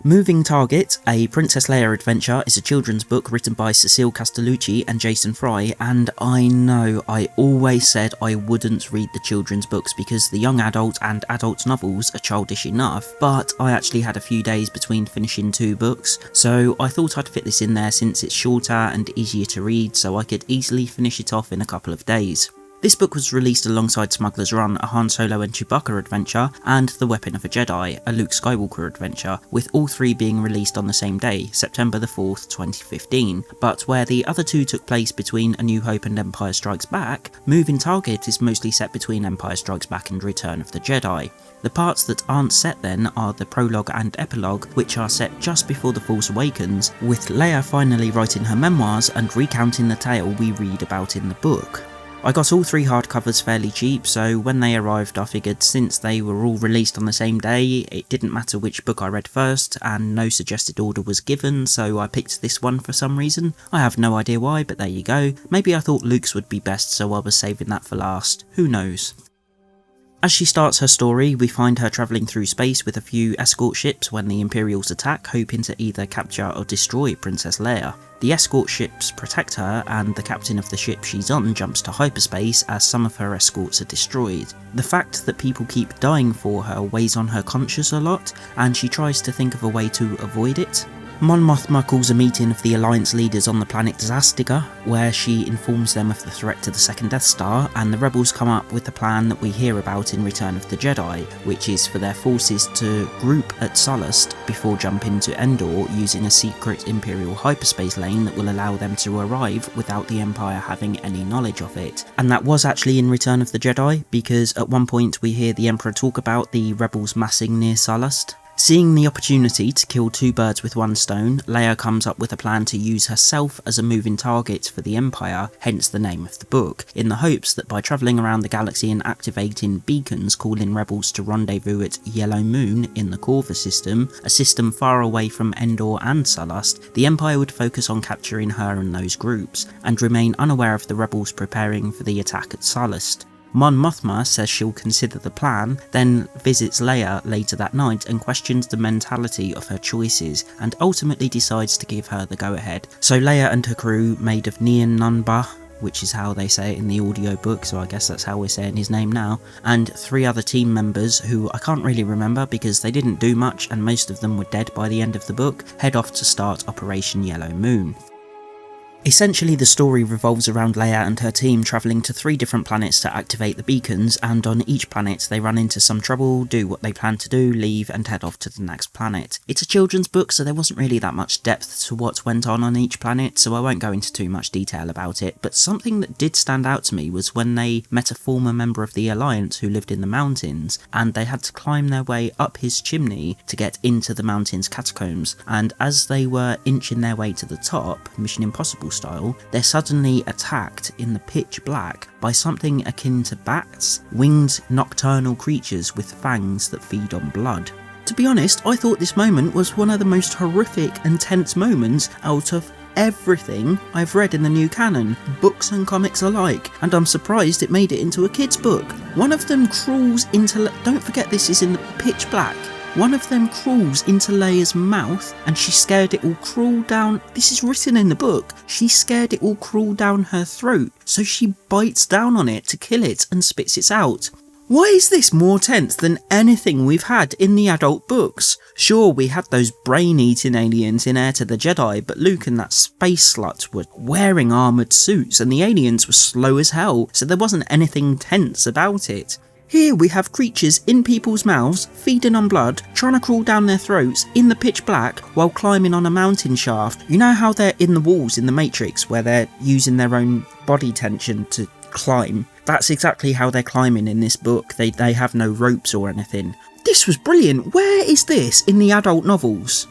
Moving Target, a Princess Leia adventure, is a children's book written by Cecile Castellucci and Jason Fry, and I know I always said I wouldn't read the children's books because the young adult and adult novels are childish enough, but I actually had a few days between finishing 2 books, so I thought I'd fit this in there since it's shorter and easier to read, so I could easily finish it off in a couple of days. This book was released alongside Smuggler's Run, a Han Solo and Chewbacca adventure, and The Weapon of a Jedi, a Luke Skywalker adventure, with all 3 being released on the same day, September the 4th, 2015. But where the other 2 took place between A New Hope and Empire Strikes Back, Moving Target is mostly set between Empire Strikes Back and Return of the Jedi. The parts that aren't set then are the prologue and epilogue, which are set just before The Force Awakens, with Leia finally writing her memoirs and recounting the tale we read about in the book. I got all 3 hardcovers fairly cheap, so when they arrived I figured since they were all released on the same day, it didn't matter which book I read first, and no suggested order was given, so I picked this one for some reason. I have no idea why, but there you go. Maybe I thought Luke's would be best, so I was saving that for last. Who knows? As she starts her story, we find her travelling through space with a few escort ships when the Imperials attack, hoping to either capture or destroy Princess Leia. The escort ships protect her, and the captain of the ship she's on jumps to hyperspace as some of her escorts are destroyed. The fact that people keep dying for her weighs on her conscience a lot, and she tries to think of a way to avoid it. Mon Mothma calls a meeting of the Alliance leaders on the planet Zastiga, where she informs them of the threat to the second Death Star, and the rebels come up with the plan that we hear about in Return of the Jedi, which is for their forces to group at Sullust before jumping to Endor using a secret Imperial hyperspace lane that will allow them to arrive without the Empire having any knowledge of it. And that was actually in Return of the Jedi, because at one point we hear the Emperor talk about the rebels massing near Sullust. Seeing the opportunity to kill 2 birds with 1 stone, Leia comes up with a plan to use herself as a moving target for the Empire, hence the name of the book, in the hopes that by travelling around the galaxy and activating beacons calling rebels to rendezvous at Yellow Moon in the Corva system, a system far away from Endor and Sullust, the Empire would focus on capturing her and those groups, and remain unaware of the rebels preparing for the attack at Sullust. Mon Mothma says she'll consider the plan, then visits Leia later that night and questions the mentality of her choices, and ultimately decides to give her the go-ahead. So Leia and her crew, made of Nien Nunba, which is how they say it in the audiobook, so I guess that's how we're saying his name now, and 3 other team members who I can't really remember because they didn't do much and most of them were dead by the end of the book, head off to start Operation Yellow Moon. Essentially, the story revolves around Leia and her team travelling to 3 different planets to activate the beacons, and on each planet they run into some trouble, do what they plan to do, leave and head off to the next planet. It's a children's book, so there wasn't really that much depth to what went on each planet, so I won't go into too much detail about it, but something that did stand out to me was when they met a former member of the Alliance who lived in the mountains, and they had to climb their way up his chimney to get into the mountain's catacombs, and as they were inching their way to the top, Mission Impossible style, they're suddenly attacked in the pitch black by something akin to bats, winged nocturnal creatures with fangs that feed on blood. To be honest, I thought this moment was one of the most horrific and tense moments out of everything I've read in the new canon, books and comics alike, and I'm surprised it made it into a kid's book. One of them crawls into... Don't forget this is in the pitch black. One of them crawls into Leia's mouth and she scared it all crawl down. This is written in the book. She scared it all crawl down her throat, so she bites down on it to kill it and spits it out. Why is this more tense than anything we've had in the adult books? Sure, we had those brain-eating aliens in Heir to the Jedi, but Luke and that space slut were wearing armoured suits and the aliens were slow as hell, so there wasn't anything tense about it. Here we have creatures in people's mouths, feeding on blood, trying to crawl down their throats in the pitch black while climbing on a mountain shaft. You know how they're in the walls in the Matrix where they're using their own body tension to climb? That's exactly how they're climbing in this book. They have no ropes or anything. This was brilliant. Where is this in the adult novels?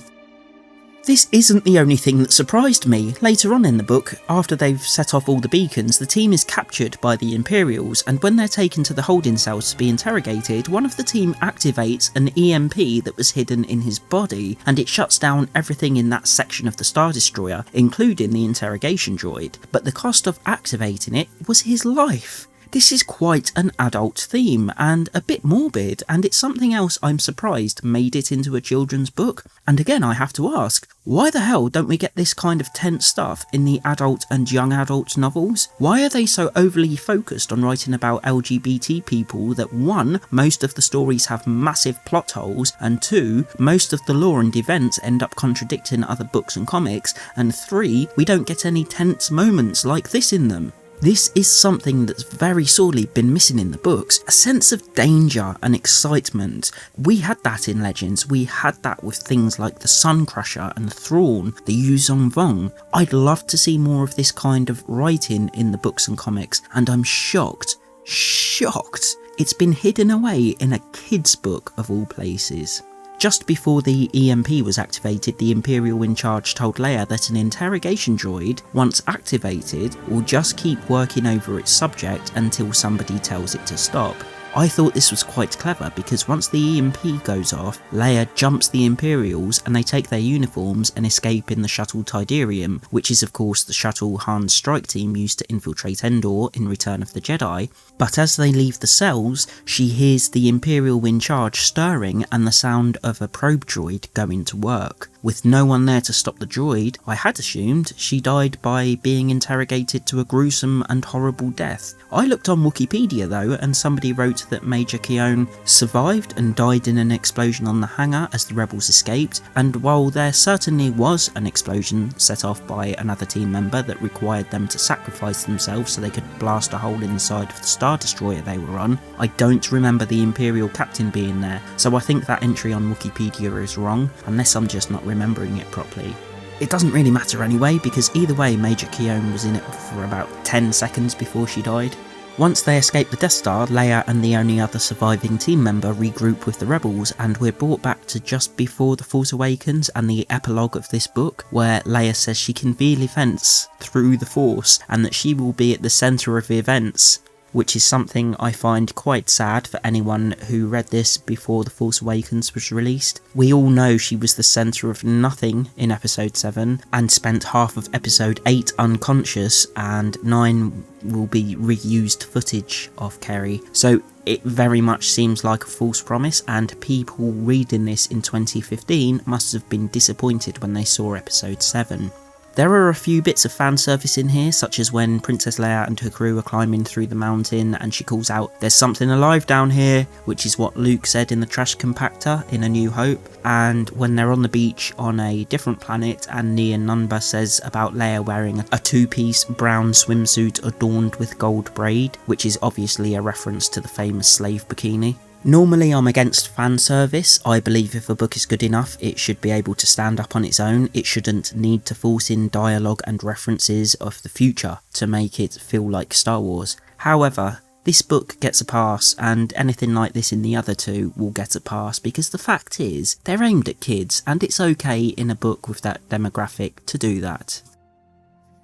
This isn't the only thing that surprised me. Later on in the book, after they've set off all the beacons, the team is captured by the Imperials, and when they're taken to the holding cells to be interrogated, one of the team activates an EMP that was hidden in his body, and it shuts down everything in that section of the Star Destroyer, including the interrogation droid. But the cost of activating it was his life. This is quite an adult theme, and a bit morbid, and it's something else I'm surprised made it into a children's book. And again, I have to ask, why the hell don't we get this kind of tense stuff in the adult and young adult novels? Why are they so overly focused on writing about LGBT people that 1, most of the stories have massive plot holes, and 2, most of the lore and events end up contradicting other books and comics, and 3, we don't get any tense moments like this in them? This is something that's very sorely been missing in the books, a sense of danger and excitement. We had that in Legends, we had that with things like the Sun Crusher and Thrawn, the Yu Zong Vong. I'd love to see more of this kind of writing in the books and comics, and I'm shocked it's been hidden away in a kid's book of all places. Just before the EMP was activated, the Imperial in charge told Leia that an interrogation droid, once activated, will just keep working over its subject until somebody tells it to stop. I thought this was quite clever because once the EMP goes off, Leia jumps the Imperials and they take their uniforms and escape in the shuttle Tidarium, which is of course the shuttle Han's strike team used to infiltrate Endor in Return of the Jedi. But as they leave the cells, she hears the Imperial in charge stirring and the sound of a probe droid going to work. With no one there to stop the droid, I had assumed she died by being interrogated to a gruesome and horrible death. I looked on Wikipedia though, and somebody wrote that Major Keone survived and died in an explosion on the hangar as the rebels escaped, and while there certainly was an explosion set off by another team member that required them to sacrifice themselves so they could blast a hole in the side of the Star Destroyer they were on, I don't remember the Imperial captain being there, so I think that entry on Wikipedia is wrong, unless I'm just not remembering it properly. It doesn't really matter anyway, because either way Major Keone was in it for about 10 seconds before she died. Once they escape the Death Star, Leia and the only other surviving team member regroup with the rebels, and we're brought back to just before The Force Awakens and the epilogue of this book, where Leia says she can feel events through the Force, and that she will be at the centre of events, which is something I find quite sad for anyone who read this before The Force Awakens was released. We all know she was the centre of nothing in Episode 7, and spent half of Episode 8 unconscious, and 9 will be reused footage of Kerry. So it very much seems like a false promise, and people reading this in 2015 must have been disappointed when they saw Episode 7. There are a few bits of fan service in here, such as when Princess Leia and her crew are climbing through the mountain and she calls out, "There's something alive down here," which is what Luke said in the trash compactor in A New Hope, and when they're on the beach on a different planet and Nien Nunba says about Leia wearing a two-piece brown swimsuit adorned with gold braid, which is obviously a reference to the famous slave bikini. Normally I'm against fan service. I believe if a book is good enough, it should be able to stand up on its own. It shouldn't need to force in dialogue and references of the future to make it feel like Star Wars. However, this book gets a pass, and anything like this in the other two will get a pass, because the fact is, they're aimed at kids, and it's okay in a book with that demographic to do that.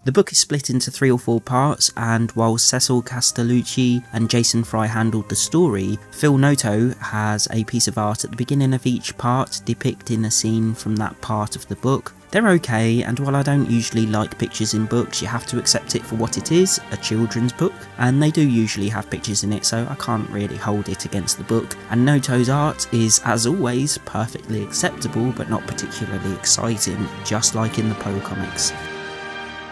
The book is split into 3 or 4 parts, and while Cecil Castellucci and Jason Fry handled the story, Phil Noto has a piece of art at the beginning of each part depicting a scene from that part of the book. They're okay, and while I don't usually like pictures in books, you have to accept it for what it is, a children's book, and they do usually have pictures in it, so I can't really hold it against the book. And Noto's art is, as always, perfectly acceptable but not particularly exciting, just like in the Poe comics.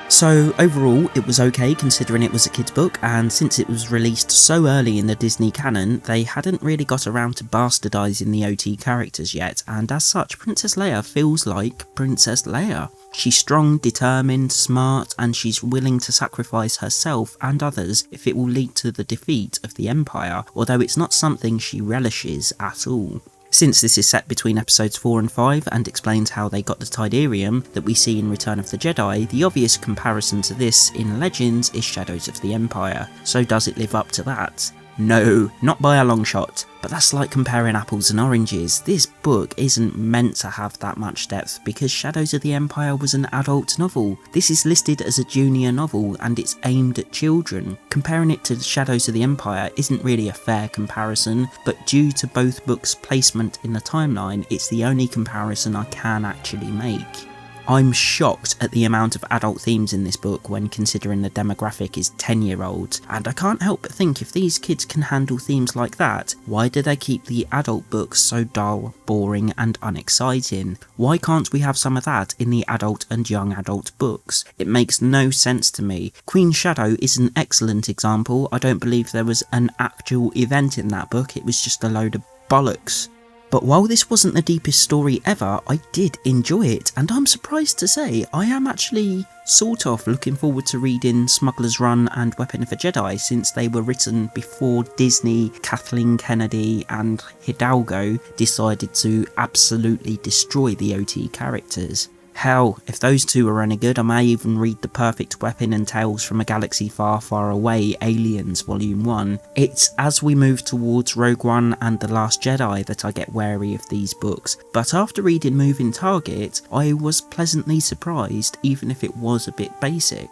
So overall, it was okay considering it was a kid's book, and since it was released so early in the Disney canon, they hadn't really got around to bastardising the OT characters yet, and as such, Princess Leia feels like Princess Leia. She's strong, determined, smart, and she's willing to sacrifice herself and others if it will lead to the defeat of the Empire, although it's not something she relishes at all. Since this is set between episodes 4 and 5 and explains how they got the Tidarium that we see in Return of the Jedi, the obvious comparison to this in Legends is Shadows of the Empire. So does it live up to that? No, not by a long shot, but that's like comparing apples and oranges. This book isn't meant to have that much depth because Shadows of the Empire was an adult novel. This is listed as a junior novel and it's aimed at children. Comparing it to Shadows of the Empire isn't really a fair comparison, but due to both books' placement in the timeline, it's the only comparison I can actually make. I'm shocked at the amount of adult themes in this book when considering the demographic is 10-year-olds, and I can't help but think if these kids can handle themes like that, why do they keep the adult books so dull, boring and unexciting? Why can't we have some of that in the adult and young adult books? It makes no sense to me. Queen's Shadow is an excellent example. I don't believe there was an actual event in that book, it was just a load of bollocks. But while this wasn't the deepest story ever, I did enjoy it, and I'm surprised to say I am actually sort of looking forward to reading Smuggler's Run and Weapon of a Jedi, since they were written before Disney, Kathleen Kennedy and Hidalgo decided to absolutely destroy the OT characters. Hell, if those two are any good, I may even read The Perfect Weapon and Tales from a Galaxy Far, Far Away, Aliens Volume 1. It's as we move towards Rogue One and The Last Jedi that I get wary of these books, but after reading Moving Target, I was pleasantly surprised, even if it was a bit basic.